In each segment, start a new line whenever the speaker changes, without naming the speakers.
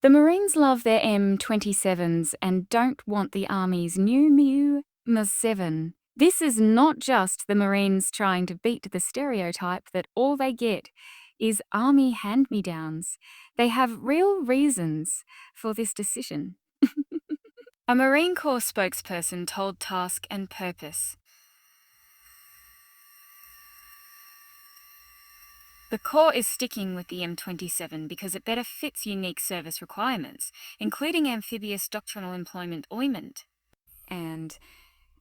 The Marines love their M27s and don't want the Army's new M7. This is not just the Marines trying to beat the stereotype that all they get is Army hand-me-downs. They have real reasons for this decision. A Marine Corps spokesperson told Taskandpurpose, "The Corps is sticking with the M27 because it better fits unique service requirements, including amphibious doctrinal employment ointment. And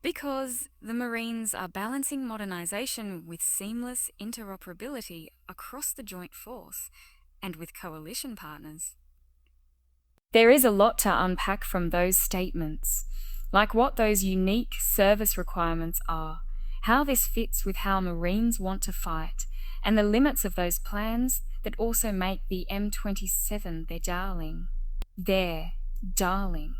because the Marines are balancing modernisation with seamless interoperability across the joint force and with coalition partners." There is a lot to unpack from those statements, like what those unique service requirements are, how this fits with how Marines want to fight, and the limits of those plans that also make the M27 their darling. Their darling.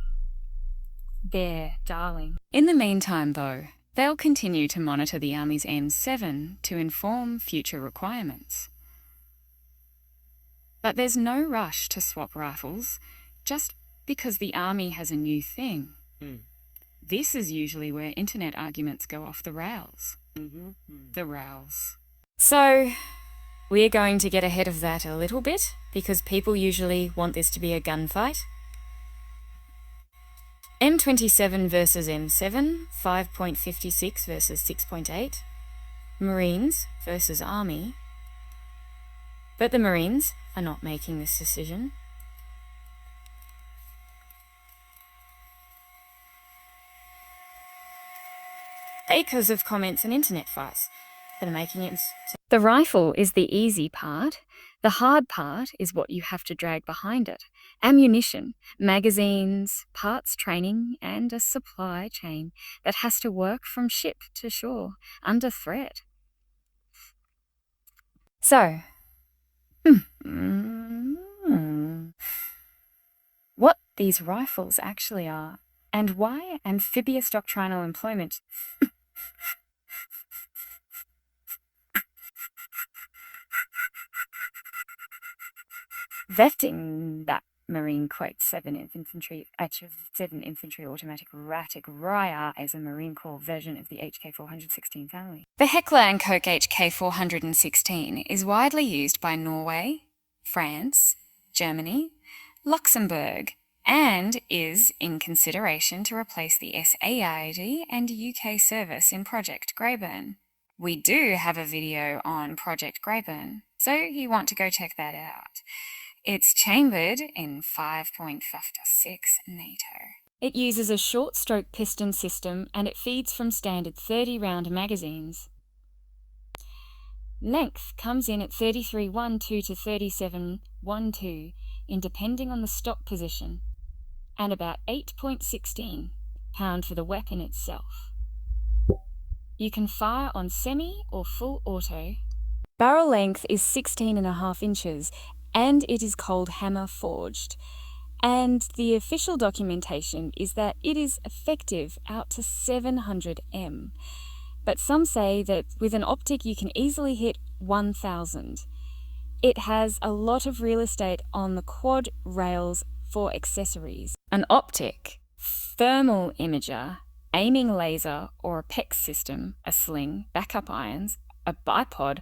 Their darling. In the meantime, though, they'll continue to monitor the Army's M7 to inform future requirements. But there's no rush to swap rifles just because the Army has a new thing. This is usually where internet arguments go off the rails. The rails. So, we're going to get ahead of that a little bit because people usually want this to be a gunfight. M27 versus M7, 5.56 versus 6.8. Marines versus Army. But the Marines are not making this decision. Acres of comments and internet fights that are making it. The rifle is the easy part. The hard part is what you have to drag behind it. Ammunition, magazines, parts training, and a supply chain that has to work from ship to shore under threat. So, what these rifles actually are, and why amphibious doctrinal employment vetting that Marine quotes 7 Infantry Automatic Rifle as a Marine Corps version of the HK416 family. The Heckler & Koch HK416 is widely used by Norway, France, Germany, Luxembourg, and is in consideration to replace the SAID and UK service in Project Greyburn. We do have a video on Project Greyburn, so you want to go check that out. It's chambered in 5.56 NATO. It uses a short-stroke piston system and it feeds from standard 30-round magazines. Length comes in at 33.12 to 37.12, depending on the stock position, and about 8.16 pound for the weapon itself. You can fire on semi or full auto. Barrel length is 16.5 inches, and it is cold hammer forged. And the official documentation is that it is effective out to 700 m. But some say that with an optic you can easily hit 1000. It has a lot of real estate on the quad rails for accessories. An optic, thermal imager, aiming laser or a PEX system, a sling, backup irons, a bipod,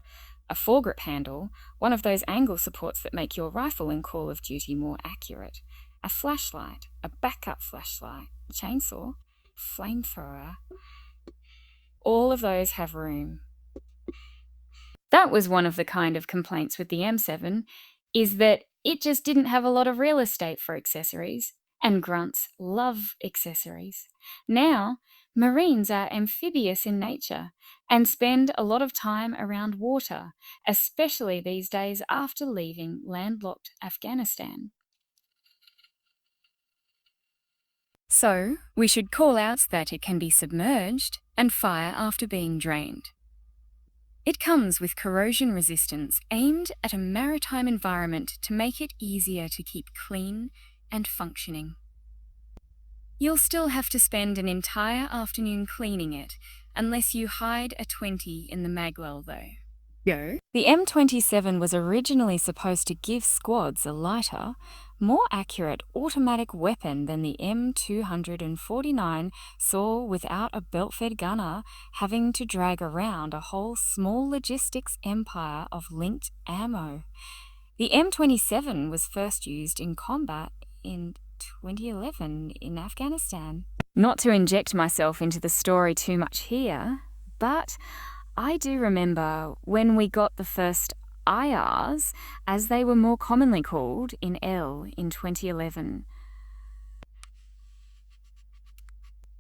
a foregrip handle, one of those angle supports that make your rifle in Call of Duty more accurate, a flashlight, a backup flashlight, a chainsaw, flamethrower. All of those have room. That was one of the kind of complaints with the M7, is that it just didn't have a lot of real estate for accessories, and grunts love accessories. Now, Marines are amphibious in nature and spend a lot of time around water, especially these days after leaving landlocked Afghanistan. So, we should call out that it can be submerged and fire after being drained. It comes with corrosion resistance aimed at a maritime environment to make it easier to keep clean and functioning. You'll still have to spend an entire afternoon cleaning it, unless you hide a 20 in the magwell though. The M27 was originally supposed to give squads a lighter, more accurate automatic weapon than the M249 saw without a belt-fed gunner having to drag around a whole small logistics empire of linked ammo. The M27 was first used in combat in 2011 in Afghanistan. Not to inject myself into the story too much here, but I do remember when we got the first IRs, as they were more commonly called, in L in 2011.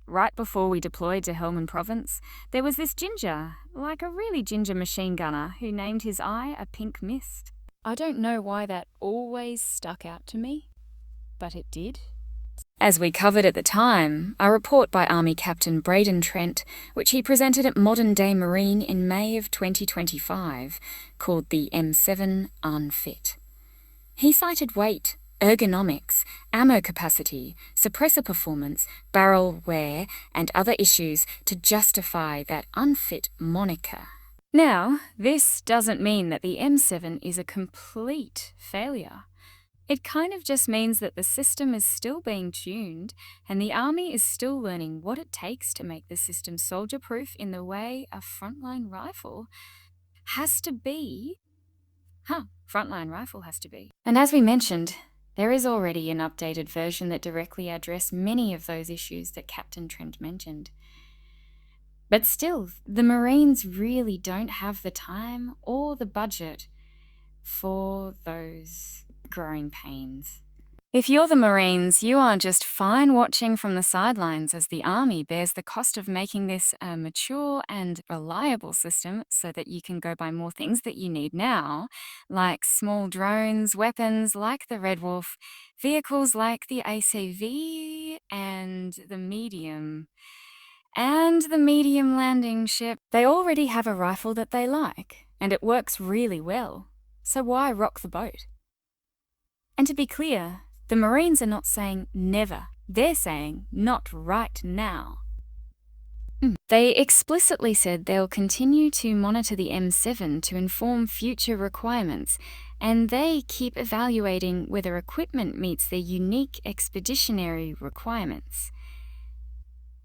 Right before we deployed to Helmand Province, there was this ginger, like a really ginger machine gunner, who named his eye a pink mist. I don't know why that always stuck out to me, but it did. As we covered at the time, a report by Army Captain Braden Trent, which he presented at Modern Day Marine in May of 2025, called the M7 Unfit. He cited weight, ergonomics, ammo capacity, suppressor performance, barrel wear, and other issues to justify that unfit moniker. Now, this doesn't mean that the M7 is a complete failure. It kind of just means that the system is still being tuned and the Army is still learning what it takes to make the system soldier-proof in the way a frontline rifle has to be. Frontline rifle has to be. And as we mentioned, there is already an updated version that directly addresses many of those issues that Captain Trent mentioned. But still, the Marines really don't have the time or the budget for those growing pains. If you're the Marines, you are just fine watching from the sidelines as the Army bears the cost of making this a mature and reliable system so that you can go buy more things that you need now, like small drones, weapons like the Red Wolf, vehicles like the ACV and the medium landing ship. They already have a rifle that they like, and it works really well. So why rock the boat? And to be clear, the Marines are not saying never. They're saying not right now. They explicitly said they'll continue to monitor the M7 to inform future requirements, and they keep evaluating whether equipment meets their unique expeditionary requirements.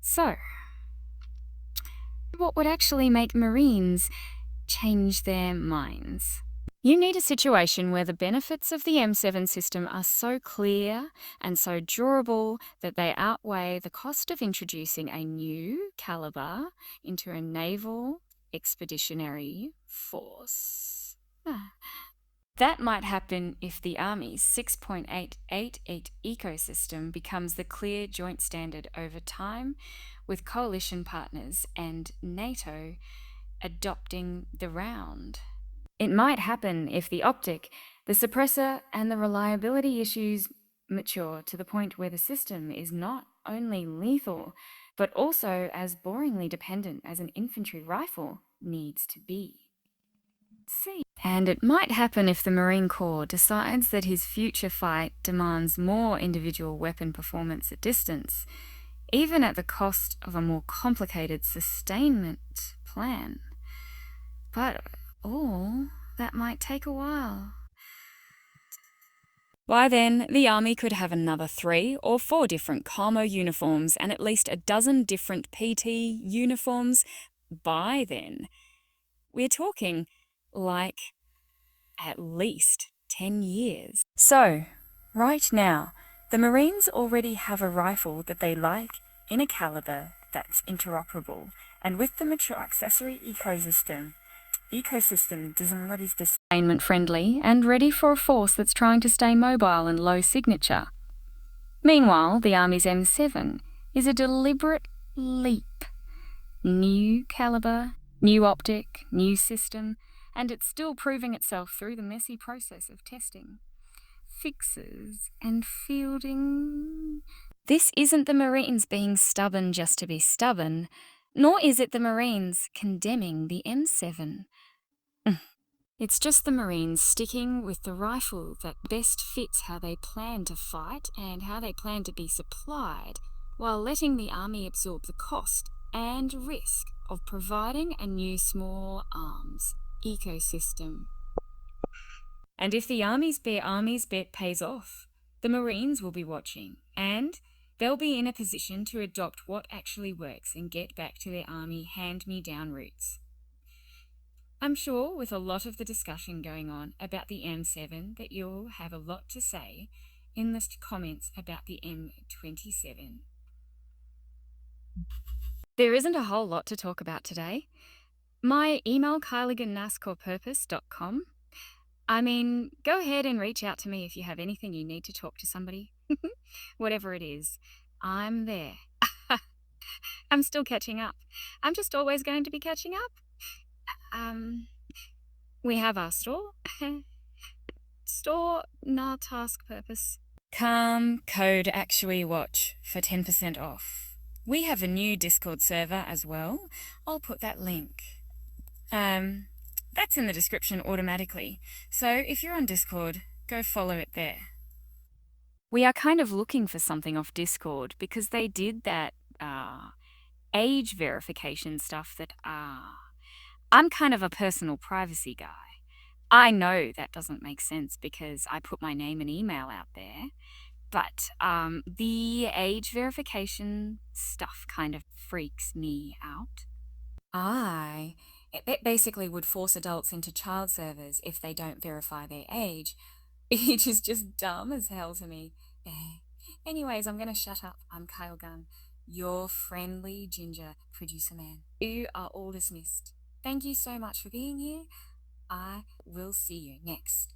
So, what would actually make Marines change their minds? You need a situation where the benefits of the M7 system are so clear and so durable that they outweigh the cost of introducing a new caliber into a naval expeditionary force. That might happen if the Army's 6.888 ecosystem becomes the clear joint standard over time, with coalition partners and NATO adopting the round. It might happen if the optic, the suppressor, and the reliability issues mature to the point where the system is not only lethal, but also as boringly dependent as an infantry rifle needs to be. And it might happen if the Marine Corps decides that his future fight demands more individual weapon performance at distance, even at the cost of a more complicated sustainment plan. But that might take a while. By then, the Army could have another 3 or 4 different camo uniforms and at least a dozen different PT uniforms by then. We're talking like at least 10 years. So, right now, the Marines already have a rifle that they like in a caliber that's interoperable, and with the mature accessory ecosystem designed that is sustainment friendly and ready for a force that's trying to stay mobile and low signature. Meanwhile, the Army's M7 is a deliberate leap. New caliber, new optic, new system, and it's still proving itself through the messy process of testing, fixes, and fielding. This isn't the Marines being stubborn just to be stubborn, nor is it the Marines condemning the M7. It's just the Marines sticking with the rifle that best fits how they plan to fight and how they plan to be supplied, while letting the Army absorb the cost and risk of providing a new small arms ecosystem. And if the Army's bet pays off, The Marines will be watching, and they'll be in a position to adopt what actually works and get back to their Army hand-me-down roots. I'm sure with a lot of the discussion going on about the M7 that you'll have a lot to say in the comments about the M27. There isn't a whole lot to talk about today. My email, kyligannascorpurpose.com. I mean, go ahead and reach out to me if you have anything you need to talk to somebody. Whatever it is, I'm there. I'm still catching up. I'm just always going to be catching up. We have our store. Store, not Taskandpurpose. Come code Actually Watch for 10% off. We have a new Discord server as well. I'll put that link. That's in the description automatically. So if you're on Discord, go follow it there. We are kind of looking for something off Discord because they did that age verification stuff that I'm kind of a personal privacy guy. I know that doesn't make sense because I put my name and email out there, but the age verification stuff kind of freaks me out. It basically would force adults into child servers if they don't verify their age, which is just dumb as hell to me. Anyways, I'm gonna shut up. I'm Kyle Gunn, your friendly ginger producer man. You are all dismissed. Thank you so much for being here. I will see you next